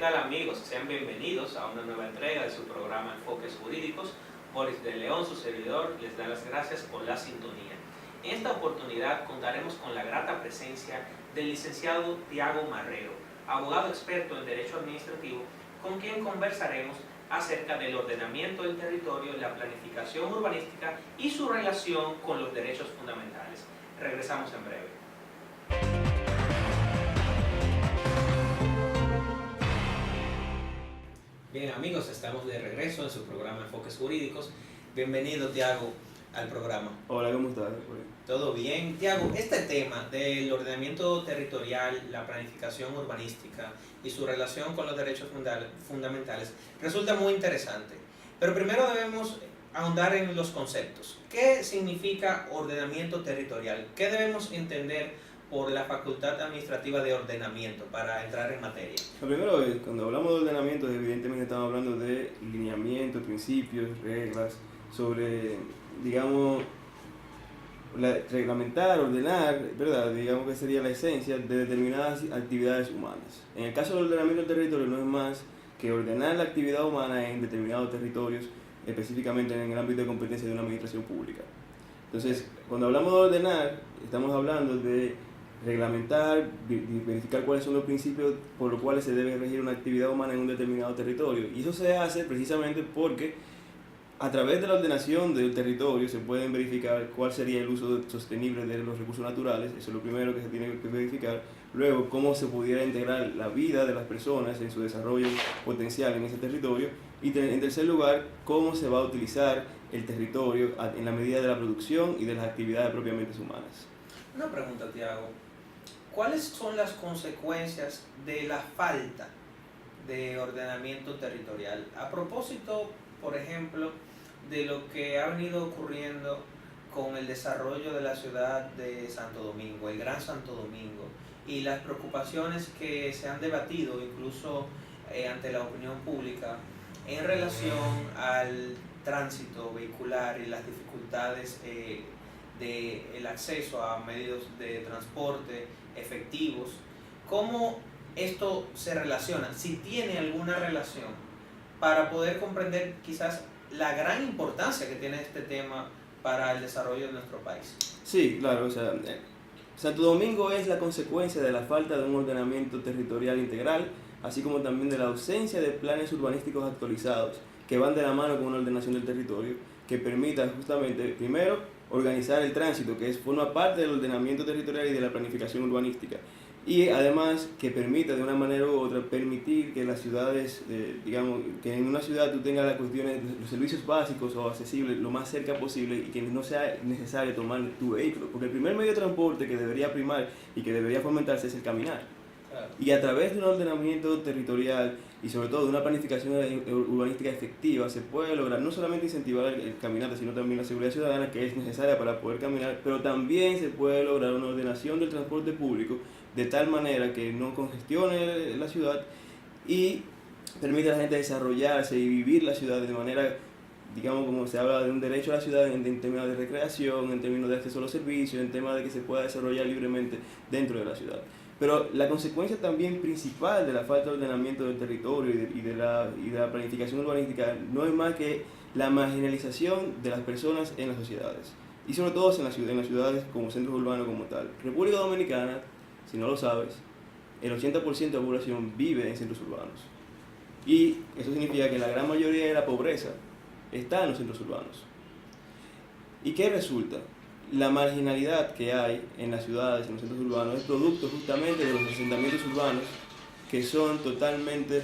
tal amigos? Sean bienvenidos a una nueva entrega de su programa Enfoques Jurídicos. Boris de León, su servidor, les da las gracias por la sintonía. En esta oportunidad contaremos con la grata presencia del licenciado Tiago Marrero, abogado experto en Derecho Administrativo, con quien conversaremos acerca del ordenamiento del territorio, la planificación urbanística y su relación con los derechos fundamentales. Regresamos en breve. Bien amigos, estamos de regreso en su programa Enfoques Jurídicos. Bienvenido, Tiago, al programa. Hola, ¿cómo estás? ¿Todo bien? Tiago, este tema del ordenamiento territorial, la planificación urbanística y su relación con los derechos fundamentales resulta muy interesante. Pero primero debemos ahondar en los conceptos. ¿Qué significa ordenamiento territorial? ¿Qué debemos entender por la facultad administrativa de ordenamiento para entrar en materia? Lo primero es, cuando hablamos de ordenamiento, evidentemente estamos hablando de lineamientos, principios, reglas, sobre, digamos, reglamentar, ordenar, ¿verdad? Digamos que sería la esencia de determinadas actividades humanas. En el caso del ordenamiento del territorio no es más que ordenar la actividad humana en determinados territorios, específicamente en el ámbito de competencia de una administración pública. Entonces, cuando hablamos de ordenar, estamos hablando de reglamentar, verificar cuáles son los principios por los cuales se debe regir una actividad humana en un determinado territorio. Y eso se hace precisamente porque a través de la ordenación del territorio se pueden verificar cuál sería el uso sostenible de los recursos naturales, eso es lo primero que se tiene que verificar. Luego, cómo se pudiera integrar la vida de las personas en su desarrollo potencial en ese territorio. Y en tercer lugar, cómo se va a utilizar el territorio en la medida de la producción y de las actividades propiamente humanas. Una pregunta, Tiago. ¿Cuáles son las consecuencias de la falta de ordenamiento territorial? A propósito, por ejemplo, de lo que ha venido ocurriendo con el desarrollo de la ciudad de Santo Domingo, el Gran Santo Domingo, y las preocupaciones que se han debatido incluso ante la opinión pública en relación al tránsito vehicular y las dificultades del acceso a medios de transporte efectivos. ¿Cómo esto se relaciona? Si tiene alguna relación, para poder comprender quizás la gran importancia que tiene este tema para el desarrollo de nuestro país. Sí, claro, o sea, Santo Domingo es la consecuencia de la falta de un ordenamiento territorial integral, así como también de la ausencia de planes urbanísticos actualizados que van de la mano con una ordenación del territorio que permita justamente, primero, organizar el tránsito, que forma parte del ordenamiento territorial y de la planificación urbanística, y además que permita de una manera u otra permitir que las ciudades, digamos, que en una ciudad tú tengas las cuestiones, los servicios básicos o accesibles lo más cerca posible y que no sea necesario tomar tu vehículo, porque el primer medio de transporte que debería primar y que debería fomentarse es el caminar. Claro. Y a través de un ordenamiento territorial y sobre todo de una planificación urbanística efectiva se puede lograr no solamente incentivar el caminante, sino también la seguridad ciudadana que es necesaria para poder caminar, pero también se puede lograr una ordenación del transporte público de tal manera que no congestione la ciudad y permite a la gente desarrollarse y vivir la ciudad de manera, digamos, como se habla de un derecho a la ciudad en términos de recreación, en términos de acceso a los servicios, en temas de que se pueda desarrollar libremente dentro de la ciudad. Pero la consecuencia también principal de la falta de ordenamiento del territorio y de la planificación urbanística no es más que la marginalización de las personas en las sociedades y sobre todo en las ciudades como centros urbanos como tal. República Dominicana, si no lo sabes, el 80% de la población vive en centros urbanos y eso significa que la gran mayoría de la pobreza está en los centros urbanos. ¿Y qué resulta? La marginalidad que hay en las ciudades, en los centros urbanos, es producto justamente de los asentamientos urbanos que son totalmente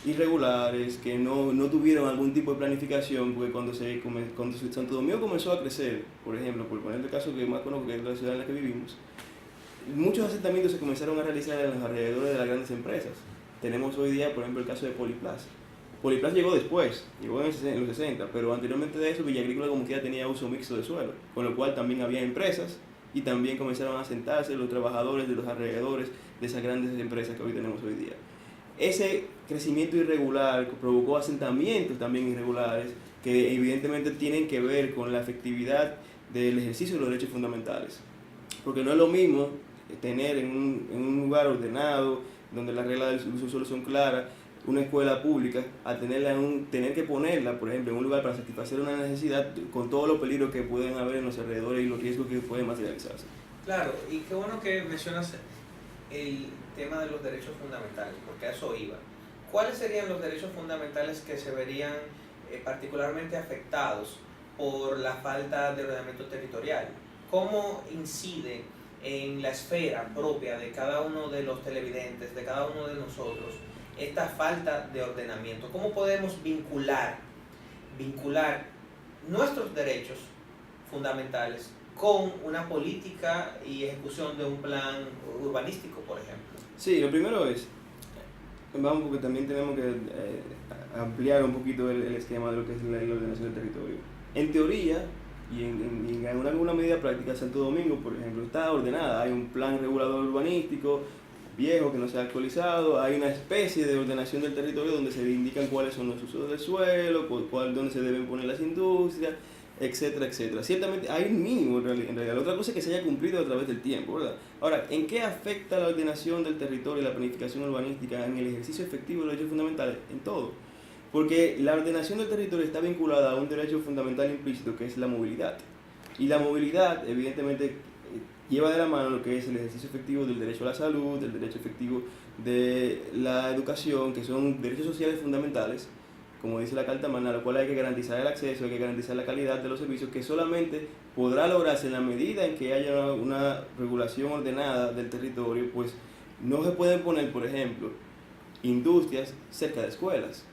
irregulares, que no tuvieron algún tipo de planificación, porque cuando Santo Domingo comenzó a crecer, por ejemplo, por poner el caso que más conozco, que es la ciudad en la que vivimos, muchos asentamientos se comenzaron a realizar en los alrededores de las grandes empresas. Tenemos hoy día, por ejemplo, el caso de Poliplaza. Poliplaza llegó después, llegó en los 60, pero anteriormente de eso Villa Agrícola como que ya tenía uso mixto de suelo, con lo cual también había empresas y también comenzaron a asentarse los trabajadores de los alrededores de esas grandes empresas que hoy tenemos hoy día. Ese crecimiento irregular provocó asentamientos también irregulares que evidentemente tienen que ver con la efectividad del ejercicio de los derechos fundamentales, porque no es lo mismo tener en un lugar ordenado, donde las reglas del uso del suelo son claras, una escuela pública a tener que ponerla, por ejemplo, en un lugar para satisfacer una necesidad con todos los peligros que pueden haber en los alrededores y los riesgos que pueden materializarse. Claro, y qué bueno que mencionas el tema de los derechos fundamentales, porque a eso iba. ¿Cuáles serían los derechos fundamentales que se verían particularmente afectados por la falta de ordenamiento territorial? ¿Cómo incide en la esfera propia de cada uno de los televidentes, de cada uno de nosotros, esta falta de ordenamiento? ¿Cómo podemos vincular nuestros derechos fundamentales con una política y ejecución de un plan urbanístico, por ejemplo? Sí, lo primero es, vamos, porque también tenemos que ampliar un poquito el esquema de lo que es la ordenación del territorio. En teoría, y en alguna medida práctica, Santo Domingo, por ejemplo, está ordenada. Hay un plan regulador urbanístico viejo que no se ha actualizado, hay una especie de ordenación del territorio donde se indican cuáles son los usos del suelo, dónde se deben poner las industrias, etcétera, etcétera. Ciertamente hay un mínimo en realidad. La otra cosa es que se haya cumplido a través del tiempo, ¿verdad? Ahora, ¿en qué afecta la ordenación del territorio y la planificación urbanística en el ejercicio efectivo de los derechos fundamentales? En todo. Porque la ordenación del territorio está vinculada a un derecho fundamental implícito que es la movilidad. Y la movilidad, evidentemente, lleva de la mano lo que es el ejercicio efectivo del derecho a la salud, del derecho efectivo de la educación, que son derechos sociales fundamentales, como dice la Carta Magna, a lo cual hay que garantizar el acceso, hay que garantizar la calidad de los servicios, que solamente podrá lograrse en la medida en que haya una regulación ordenada del territorio. Pues no se pueden poner, por ejemplo, industrias cerca de escuelas.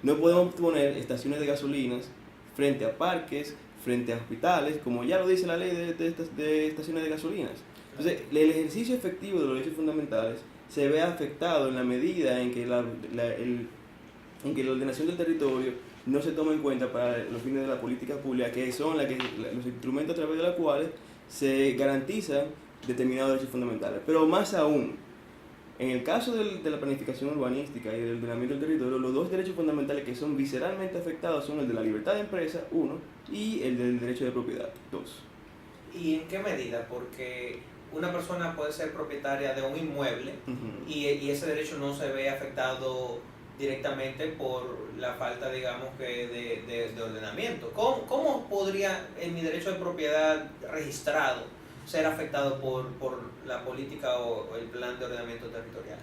No podemos poner estaciones de gasolinas frente a parques, frente a hospitales, como ya lo dice la ley de estaciones de gasolinas. Entonces, el ejercicio efectivo de los derechos fundamentales se ve afectado en la medida en que la ordenación del territorio no se toma en cuenta para los fines de la política pública, que son los instrumentos a través de los cuales se garantizan determinados derechos fundamentales. Pero más aún, en el caso de la planificación urbanística y del ordenamiento del territorio, los dos derechos fundamentales que son visceralmente afectados son el de la libertad de empresa, uno, y el del derecho de propiedad, dos. ¿Y en qué medida? Porque una persona puede ser propietaria de un inmueble y ese derecho no se ve afectado directamente por la falta, digamos, de ordenamiento. ¿Cómo podría mi derecho de propiedad registrado ser afectado por la política o el plan de ordenamiento territorial?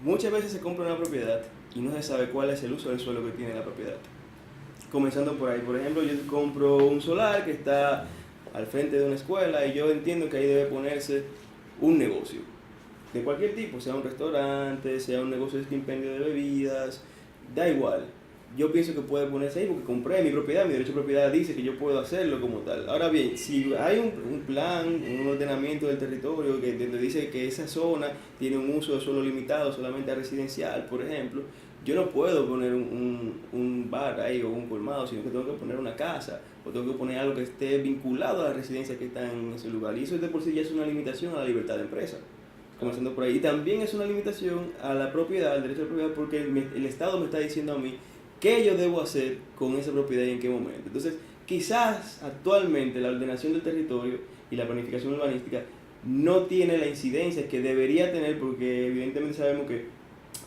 Muchas veces se compra una propiedad y no se sabe cuál es el uso del suelo que tiene la propiedad. Comenzando por ahí, por ejemplo, yo compro un solar que está al frente de una escuela y yo entiendo que ahí debe ponerse un negocio de cualquier tipo, sea un restaurante, sea un negocio de expendio de bebidas, da igual. Yo pienso que puede ponerse ahí porque compré mi propiedad, mi derecho de propiedad dice que yo puedo hacerlo como tal. Ahora bien, si hay un plan, un ordenamiento del territorio que dice que esa zona tiene un uso de suelo limitado solamente a residencial, por ejemplo, yo no puedo poner un bar ahí o un colmado, sino que tengo que poner una casa o tengo que poner algo que esté vinculado a la residencia que está en ese lugar. Y eso de por sí ya es una limitación a la libertad de empresa. Comenzando por ahí. Y también es una limitación a la propiedad, al derecho de propiedad, porque el Estado me está diciendo a mí qué yo debo hacer con esa propiedad y en qué momento. Entonces, quizás actualmente la ordenación del territorio y la planificación urbanística no tiene la incidencia que debería tener, porque evidentemente sabemos que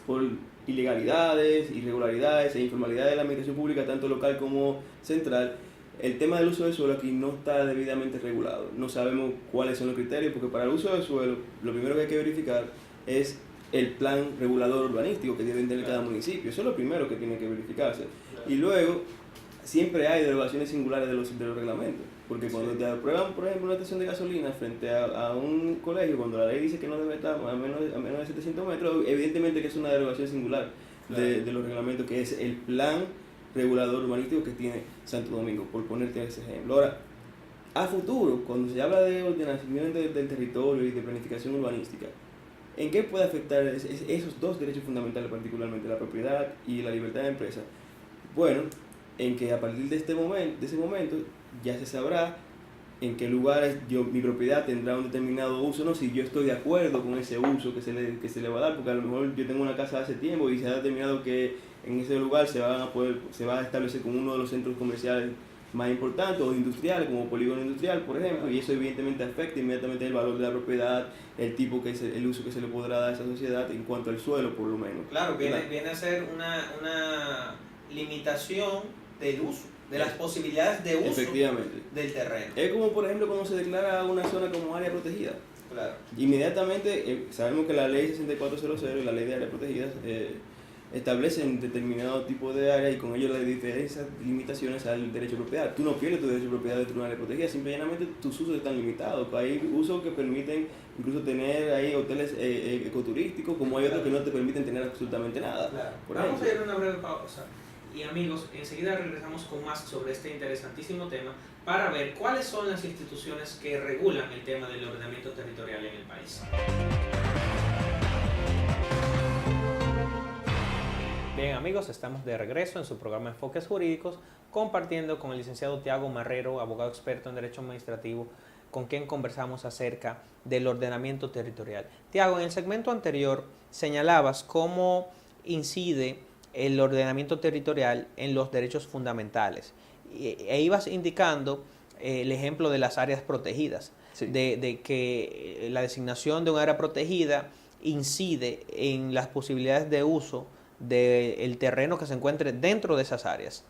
por ilegalidades, irregularidades e informalidades de la administración pública, tanto local como central, el tema del uso del suelo aquí no está debidamente regulado. No sabemos cuáles son los criterios, porque para el uso del suelo lo primero que hay que verificar es el plan regulador urbanístico que debe tener cada municipio. Eso es lo primero que tiene que verificarse. Y luego, siempre hay derogaciones singulares de los reglamentos. Porque cuando te aprueban, por ejemplo, una estación de gasolina frente a un colegio, cuando la ley dice que no debe estar a menos de 700 metros, evidentemente que es una derogación singular de los reglamentos, que es el plan regulador urbanístico que tiene Santo Domingo, por ponerte ese ejemplo. Ahora, a futuro, cuando se habla de ordenación del territorio y de planificación urbanística, ¿en qué puede afectar esos dos derechos fundamentales, particularmente la propiedad y la libertad de empresa? Bueno, en que a partir de ese momento ya se sabrá en qué lugares mi propiedad tendrá un determinado uso, no si yo estoy de acuerdo con ese uso que se le va a dar, porque a lo mejor yo tengo una casa hace tiempo y se ha determinado que en ese lugar se va a establecer como uno de los centros comerciales más importantes o industriales, como polígono industrial, por ejemplo, y eso evidentemente afecta inmediatamente el valor de la propiedad, el tipo el uso que se le podrá dar a esa sociedad en cuanto al suelo, por lo menos. Claro, viene a ser una limitación del uso, de las posibilidades de uso del terreno. Es como, por ejemplo, cuando se declara una zona como área protegida. Claro. Inmediatamente, sabemos que la ley 6400 y la ley de áreas protegidas establecen determinado tipo de área y con ello las diferentes limitaciones al derecho de propiedad. Tú no pierdes tu derecho de propiedad dentro de una área protegida, simplemente tus usos están limitados. Hay usos que permiten incluso tener ahí hoteles ecoturísticos, como hay otros que no te permiten tener absolutamente nada. Claro. Vamos a ir a una breve pausa. Y amigos, enseguida regresamos con más sobre este interesantísimo tema para ver cuáles son las instituciones que regulan el tema del ordenamiento territorial en el país. Bien amigos, estamos de regreso en su programa Enfoques Jurídicos, compartiendo con el licenciado Tiago Marrero, abogado experto en Derecho Administrativo, con quien conversamos acerca del ordenamiento territorial. Tiago, en el segmento anterior señalabas cómo incide el ordenamiento territorial en los derechos fundamentales e ibas indicando el ejemplo de las áreas protegidas, sí, de que la designación de un área protegida incide en las posibilidades de uso del terreno que se encuentre dentro de esas áreas.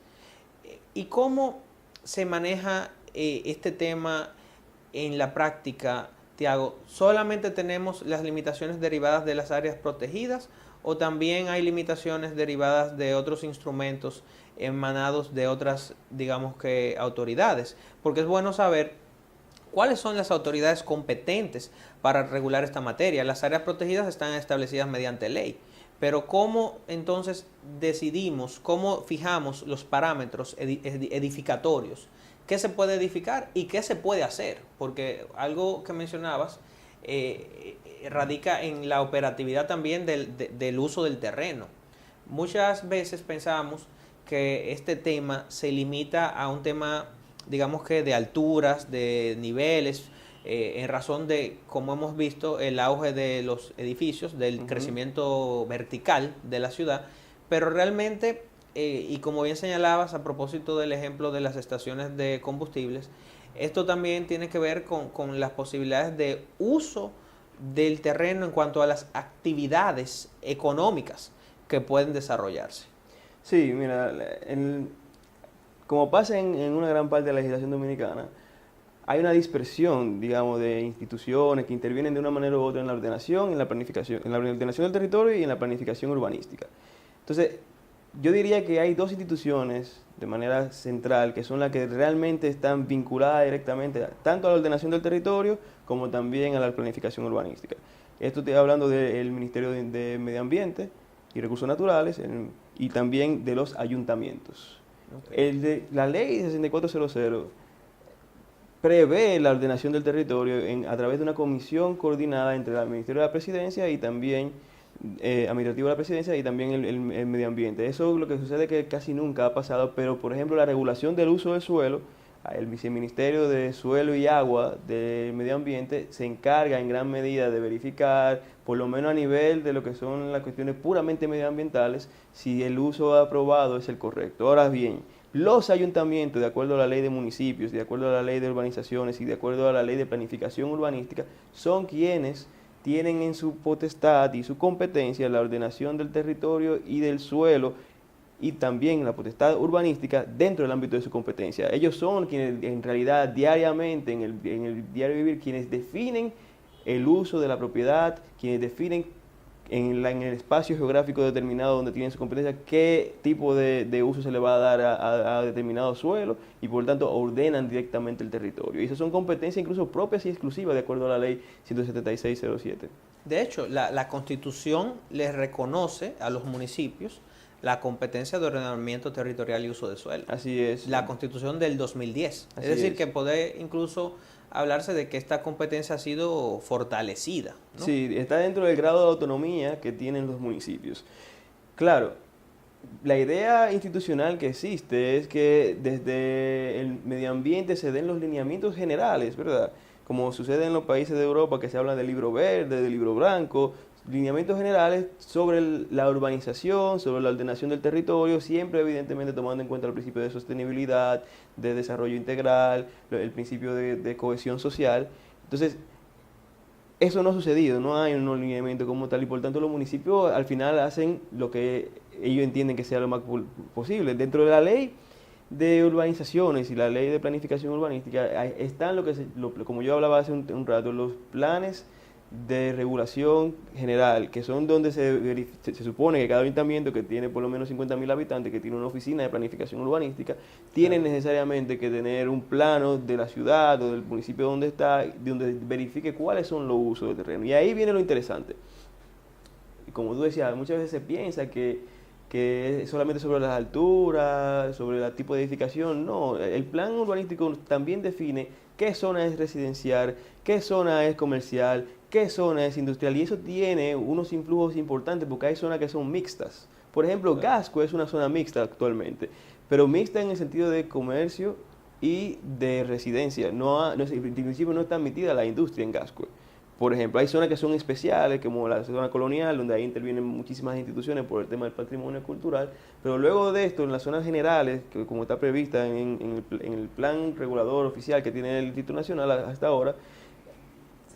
¿Y cómo se maneja este tema en la práctica, Tiago? ¿Solamente tenemos las limitaciones derivadas de las áreas protegidas o también hay limitaciones derivadas de otros instrumentos emanados de otras, digamos que, autoridades? Porque es bueno saber cuáles son las autoridades competentes para regular esta materia. Las áreas protegidas están establecidas mediante ley, pero ¿cómo entonces decidimos, cómo fijamos los parámetros edificatorios? ¿Qué se puede edificar y qué se puede hacer? Porque algo que mencionabas radica en la operatividad también del uso del terreno. Muchas veces pensamos que este tema se limita a un tema, digamos que de alturas, de niveles, en razón de, como hemos visto, el auge de los edificios, del crecimiento vertical de la ciudad, pero realmente, y como bien señalabas a propósito del ejemplo de las estaciones de combustibles, esto también tiene que ver con las posibilidades de uso del terreno en cuanto a las actividades económicas que pueden desarrollarse. Sí, mira, como pasa en una gran parte de la legislación dominicana, hay una dispersión, digamos, de instituciones que intervienen de una manera u otra en la ordenación, en la planificación, en la ordenación del territorio y en la planificación urbanística. Entonces, yo diría que hay dos instituciones de manera central que son las que realmente están vinculadas directamente tanto a la ordenación del territorio como también a la planificación urbanística. Esto estoy hablando del Ministerio de Medio Ambiente y Recursos Naturales y también de los ayuntamientos. Okay. La ley 6400 prevé la ordenación del territorio a través de una comisión coordinada entre el Ministerio de la Presidencia y también administrativo de la Presidencia y también el medio ambiente. Eso lo que sucede es que casi nunca ha pasado, pero por ejemplo la regulación del uso del suelo, el Viceministerio de Suelo y Agua del Medio Ambiente se encarga en gran medida de verificar, por lo menos a nivel de lo que son las cuestiones puramente medioambientales, si el uso aprobado es el correcto. Ahora bien, los ayuntamientos, de acuerdo a la ley de municipios, de acuerdo a la ley de urbanizaciones y de acuerdo a la ley de planificación urbanística, son quienes tienen en su potestad y su competencia la ordenación del territorio y del suelo y también la potestad urbanística dentro del ámbito de su competencia. Ellos son quienes en realidad diariamente, en el diario vivir, quienes definen el uso de la propiedad, quienes definen en el espacio geográfico determinado donde tienen su competencia qué tipo de uso se le va a dar a determinado suelo y por lo tanto ordenan directamente el territorio. Y esas son competencias incluso propias y exclusivas de acuerdo a la ley 17607. De hecho, la Constitución les reconoce a los municipios la competencia de ordenamiento territorial y uso de suelo. Así es. La Constitución del 2010. Es decir, que puede incluso hablarse de que esta competencia ha sido fortalecida, ¿no? Sí, está dentro del grado de autonomía que tienen los municipios. Claro, la idea institucional que existe es que desde el medio ambiente se den los lineamientos generales, ¿verdad? Como sucede en los países de Europa, que se habla del libro verde, del libro blanco, lineamientos generales sobre la urbanización, sobre la ordenación del territorio, siempre evidentemente tomando en cuenta el principio de sostenibilidad, de desarrollo integral, el principio de cohesión social. Entonces, eso no ha sucedido, no hay un lineamiento como tal y por tanto los municipios al final hacen lo que ellos entienden que sea lo más posible. Dentro de la ley de urbanizaciones y la ley de planificación urbanística están como yo hablaba hace un rato, los planes de regulación general, que son donde se supone que cada ayuntamiento que tiene por lo menos 50.000 habitantes, que tiene una oficina de planificación urbanística, tiene necesariamente que tener un plano de la ciudad o del municipio donde está, donde verifique cuáles son los usos del terreno. Y ahí viene lo interesante. Como tú decías, muchas veces se piensa que es solamente sobre las alturas, sobre el tipo de edificación. No, el plan urbanístico también define qué zona es residencial, qué zona es comercial, qué zona es industrial, y eso tiene unos influjos importantes porque hay zonas que son mixtas. Por ejemplo, Gascue es una zona mixta actualmente, pero mixta en el sentido de comercio y de residencia. En principio no está admitida la industria en Gascue. Por ejemplo, hay zonas que son especiales, como la zona colonial, donde ahí intervienen muchísimas instituciones por el tema del patrimonio cultural, pero luego de esto, en las zonas generales, que como está prevista en el plan regulador oficial que tiene el Instituto Nacional hasta ahora,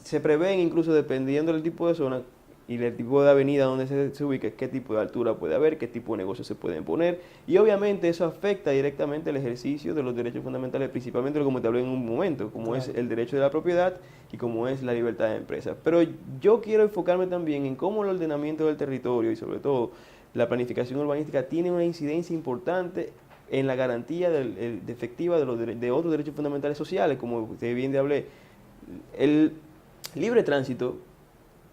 se prevén incluso dependiendo del tipo de zona y el tipo de avenida donde se ubique, qué tipo de altura puede haber, qué tipo de negocios se pueden poner, y obviamente eso afecta directamente el ejercicio de los derechos fundamentales, principalmente como te hablé en un momento, como es el derecho de la propiedad y como es la libertad de empresa. Pero yo quiero enfocarme también en cómo el ordenamiento del territorio y sobre todo la planificación urbanística tiene una incidencia importante en la garantía efectiva de otros derechos fundamentales sociales, como bien te hablé. El libre tránsito,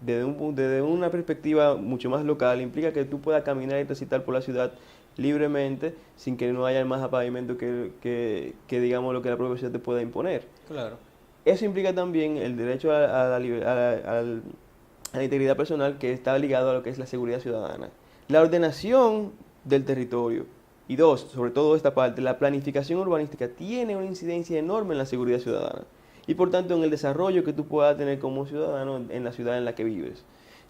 desde una perspectiva mucho más local, implica que tú puedas caminar y transitar por la ciudad libremente, sin que no haya más pavimento que digamos lo que la propia ciudad te pueda imponer. Claro. Eso implica también el derecho a la integridad personal, que está ligado a lo que es la seguridad ciudadana. La ordenación del territorio y dos, sobre todo esta parte, la planificación urbanística tiene una incidencia enorme en la seguridad ciudadana y por tanto en el desarrollo que tú puedas tener como ciudadano en la ciudad en la que vives.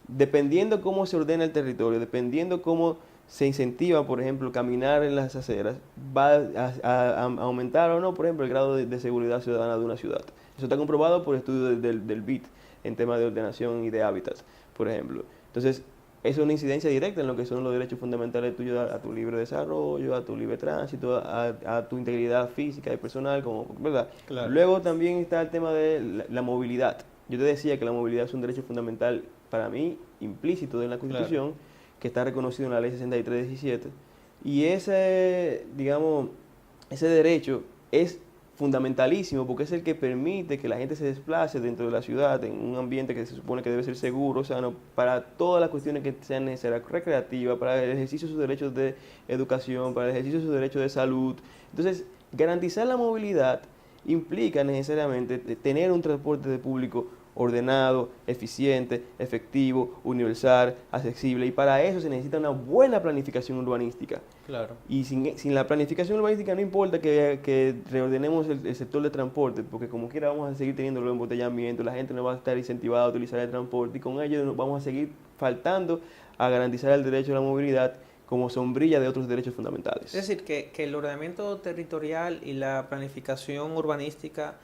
Dependiendo cómo se ordena el territorio, dependiendo cómo se incentiva, por ejemplo, caminar en las aceras, va a aumentar o no, por ejemplo, el grado de seguridad ciudadana de una ciudad. Eso está comprobado por estudios del BIT en temas de ordenación y de hábitats, por ejemplo. Entonces, eso es una incidencia directa en lo que son los derechos fundamentales tuyos a tu libre desarrollo, a tu libre tránsito, a tu integridad física y personal, ¿verdad? Claro. Luego también está el tema de la movilidad. Yo te decía que la movilidad es un derecho fundamental para mí, implícito en la Constitución, que está reconocido en la Ley 63/17. Y digamos, ese derecho es fundamentalísimo porque es el que permite que la gente se desplace dentro de la ciudad en un ambiente que se supone que debe ser seguro, sano, para todas las cuestiones que sean necesarias, recreativas, para el ejercicio de sus derechos de educación, para el ejercicio de sus derechos de salud. Entonces, garantizar la movilidad implica necesariamente tener un transporte público ordenado, eficiente, efectivo, universal, accesible, y para eso se necesita una buena planificación urbanística. Claro. Y sin la planificación urbanística no importa que reordenemos el sector de transporte, porque como quiera vamos a seguir teniendo los embotellamientos, la gente no va a estar incentivada a utilizar el transporte y con ello nos vamos a seguir faltando a garantizar el derecho a la movilidad como sombrilla de otros derechos fundamentales. Es decir, que el ordenamiento territorial y la planificación urbanística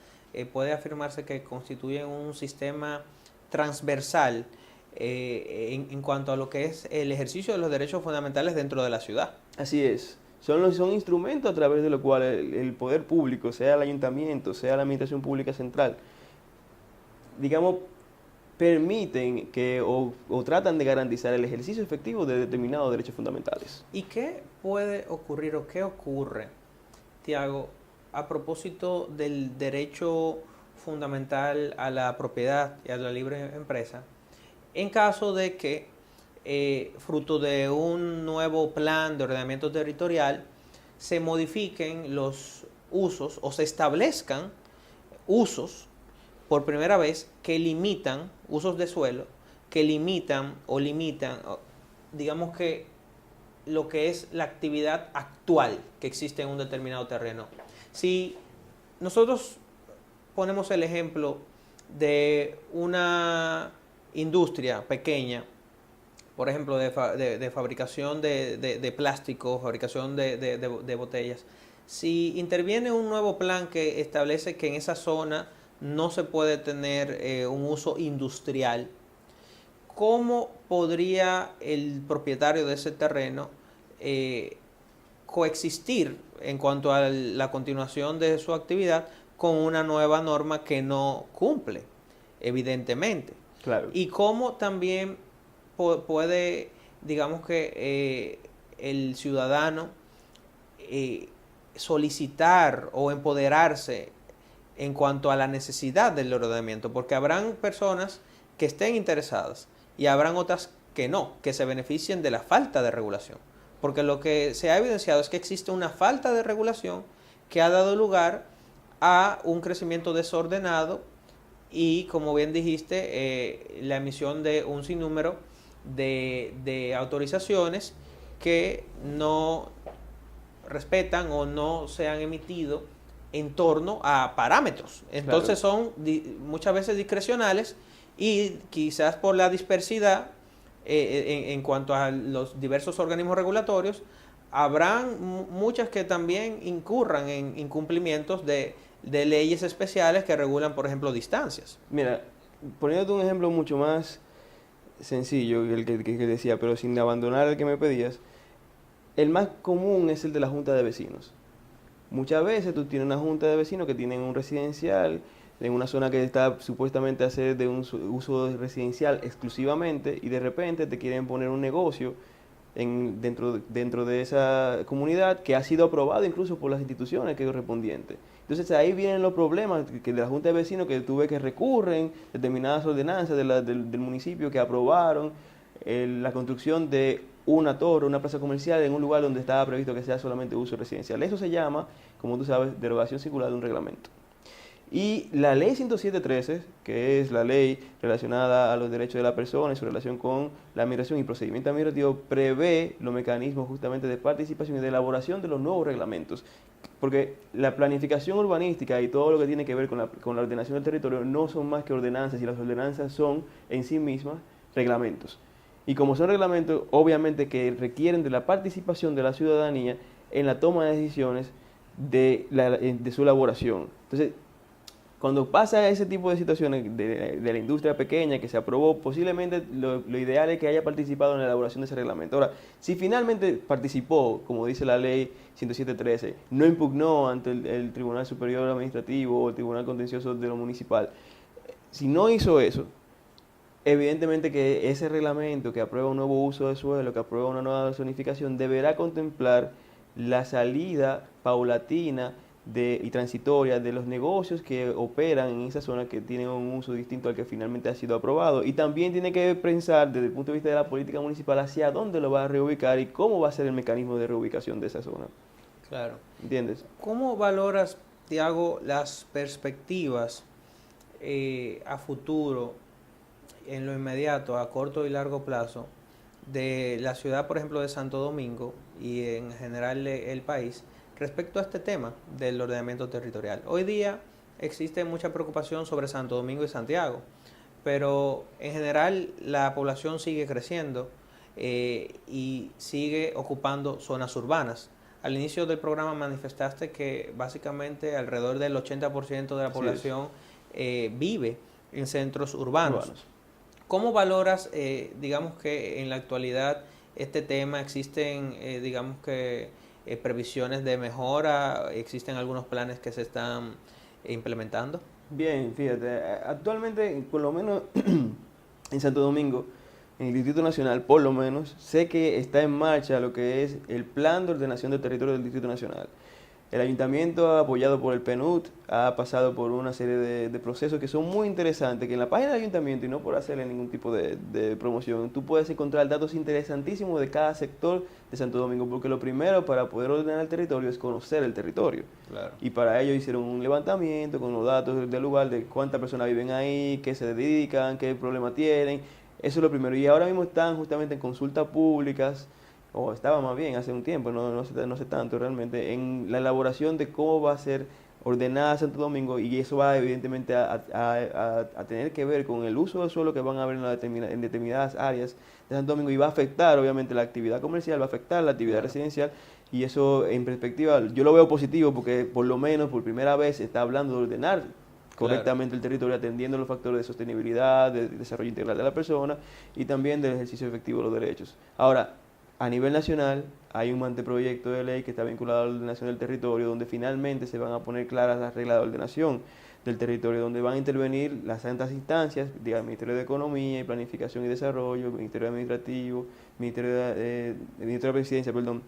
puede afirmarse que constituyen un sistema transversal en cuanto a lo que es el ejercicio de los derechos fundamentales dentro de la ciudad. Así es. Son instrumentos a través de los cuales el poder público, sea el ayuntamiento, sea la administración pública central, digamos, permiten o tratan de garantizar el ejercicio efectivo de determinados derechos fundamentales. ¿Y qué puede ocurrir o qué ocurre, Tiago, a propósito del derecho fundamental a la propiedad y a la libre empresa, en caso de que, fruto de un nuevo plan de ordenamiento territorial, se modifiquen los usos o se establezcan usos por primera vez que limitan, usos de suelo, que limitan, digamos que lo que es la actividad actual que existe en un determinado terreno? Si nosotros ponemos el ejemplo de una industria pequeña por ejemplo, de fabricación de plástico, fabricación de botellas, si interviene un nuevo plan que establece que en esa zona no se puede tener un uso industrial, ¿cómo podría el propietario de ese terreno coexistir en cuanto a la continuación de su actividad con una nueva norma que no cumple, evidentemente? Claro. Y cómo también puede, digamos que el ciudadano solicitar o empoderarse en cuanto a la necesidad del ordenamiento, porque habrán personas que estén interesadas y habrán otras que no, que se beneficien de la falta de regulación. Porque lo que se ha evidenciado es que existe una falta de regulación que ha dado lugar a un crecimiento desordenado y, como bien dijiste, la emisión de un sinnúmero de autorizaciones que no respetan o no se han emitido en torno a parámetros. Entonces son muchas veces discrecionales y quizás por la dispersidad en cuanto a los diversos organismos regulatorios, habrán muchas que también incurran en incumplimientos de leyes especiales que regulan, por ejemplo, distancias. Mira, poniéndote un ejemplo mucho más sencillo que el que decía, pero sin abandonar el que me pedías, el más común es el de la junta de vecinos. Muchas veces tú tienes una junta de vecinos que tienen un residencial en una zona que está supuestamente a ser de un uso residencial exclusivamente y de repente te quieren poner un negocio dentro de esa comunidad que ha sido aprobado incluso por las instituciones correspondientes. Entonces ahí vienen los problemas que de la junta de vecinos, que tú ves que recurren determinadas ordenanzas del municipio que aprobaron la construcción de una torre, una plaza comercial en un lugar donde estaba previsto que sea solamente uso residencial. Eso se llama, como tú sabes, derogación circular de un reglamento. Y la ley 107.13, que es la ley relacionada a los derechos de la persona en su relación con la migración y procedimiento administrativo, prevé los mecanismos justamente de participación y de elaboración de los nuevos reglamentos. Porque la planificación urbanística y todo lo que tiene que ver con la ordenación del territorio no son más que ordenanzas, y las ordenanzas son en sí mismas reglamentos. Y como son reglamentos, obviamente que requieren de la participación de la ciudadanía en la toma de decisiones de su elaboración. Entonces, cuando pasa ese tipo de situaciones de la industria pequeña que se aprobó, posiblemente lo ideal es que haya participado en la elaboración de ese reglamento. Ahora, si finalmente participó, como dice la ley 107.13, no impugnó ante el Tribunal Superior Administrativo o el Tribunal Contencioso de lo Municipal, si no hizo eso, evidentemente que ese reglamento que aprueba un nuevo uso de suelo, que aprueba una nueva zonificación, deberá contemplar la salida paulatina y transitoria de los negocios que operan en esa zona, que tienen un uso distinto al que finalmente ha sido aprobado. Y también tiene que pensar desde el punto de vista de la política municipal hacia dónde lo va a reubicar y cómo va a ser el mecanismo de reubicación de esa zona. Claro. ¿Entiendes? ¿Cómo valoras, Tiago, las perspectivas a futuro, en lo inmediato, a corto y largo plazo, de la ciudad, por ejemplo, de Santo Domingo y en general el país, respecto a este tema del ordenamiento territorial? Hoy día existe mucha preocupación sobre Santo Domingo y Santiago, pero en general la población sigue creciendo y sigue ocupando zonas urbanas. Al inicio del programa manifestaste que básicamente alrededor del 80% de la población vive en centros urbanos. ¿Cómo valoras, digamos que en la actualidad, este tema? ¿Existen, digamos que, previsiones de mejora? ¿Existen algunos planes que se están implementando? Bien, fíjate, actualmente, por lo menos en Santo Domingo, en el Distrito Nacional, por lo menos, sé que está en marcha lo que es el Plan de Ordenación del Territorio del Distrito Nacional. El ayuntamiento, apoyado por el PNUD, ha pasado por una serie de procesos que son muy interesantes, que en la página del ayuntamiento, y no por hacerle ningún tipo de promoción, tú puedes encontrar datos interesantísimos de cada sector de Santo Domingo, porque lo primero para poder ordenar el territorio es conocer el territorio. Claro. Y para ello hicieron un levantamiento con los datos del lugar, de cuántas personas viven ahí, qué se dedican, qué problemas tienen. Eso es lo primero. Y ahora mismo están justamente en consultas públicas, o estaba más bien hace un tiempo, no sé tanto realmente, en la elaboración de cómo va a ser ordenada Santo Domingo, y eso va evidentemente a tener que ver con el uso del suelo que van a haber en determinadas áreas de Santo Domingo, y va a afectar obviamente la actividad comercial, va a afectar la actividad residencial, y eso en perspectiva yo lo veo positivo porque por lo menos por primera vez se está hablando de ordenar correctamente el territorio, atendiendo los factores de sostenibilidad, de desarrollo integral de la persona y también del ejercicio efectivo de los derechos. Ahora, a nivel nacional hay un anteproyecto de ley que está vinculado a la ordenación del territorio, donde finalmente se van a poner claras las reglas de ordenación del territorio, donde van a intervenir las santas instancias, digamos, Ministerio de Economía y Planificación y Desarrollo, Ministerio Administrativo, Ministerio de Presidencia, perdón,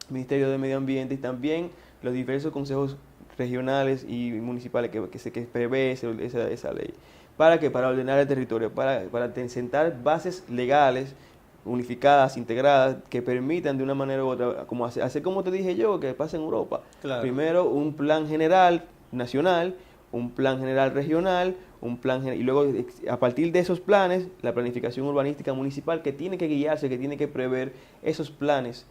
Ministerio de Medio Ambiente, y también los diversos consejos regionales y municipales que prevé esa ley. ¿Para qué? Para ordenar el territorio, para sentar bases legales unificadas, integradas, que permitan de una manera u otra, como hacer como te dije yo, que pasa en Europa. Claro. Primero un plan general nacional, un plan general regional, y luego a partir de esos planes, la planificación urbanística municipal, que tiene que guiarse, que tiene que prever esos planes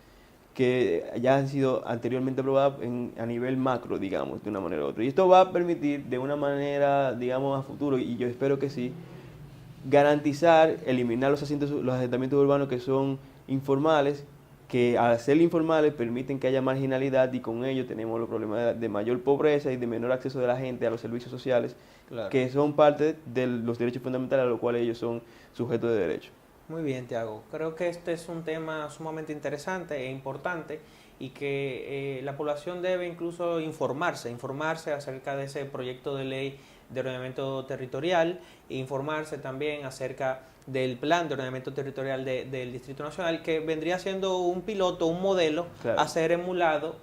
que ya han sido anteriormente aprobados a nivel macro, digamos, de una manera u otra. Y esto va a permitir de una manera, digamos, a futuro, y yo espero que sí, garantizar, eliminar los asentamientos urbanos que son informales, que al ser informales permiten que haya marginalidad, y con ello tenemos los problemas de mayor pobreza y de menor acceso de la gente a los servicios sociales, claro, que son parte de los derechos fundamentales a los cuales ellos son sujetos de derecho. Muy bien, Tiago. Creo que este es un tema sumamente interesante e importante, y que la población debe incluso informarse acerca de ese proyecto de ley de ordenamiento territorial, e informarse también acerca del plan de ordenamiento territorial del Distrito Nacional, que vendría siendo un piloto, un modelo, claro, a ser emulado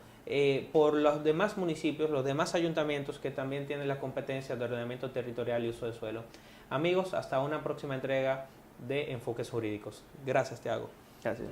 por los demás municipios, los demás ayuntamientos que también tienen la competencia de ordenamiento territorial y uso de suelo. Amigos, hasta una próxima entrega de Enfoques Jurídicos. Gracias, Tiago. Gracias.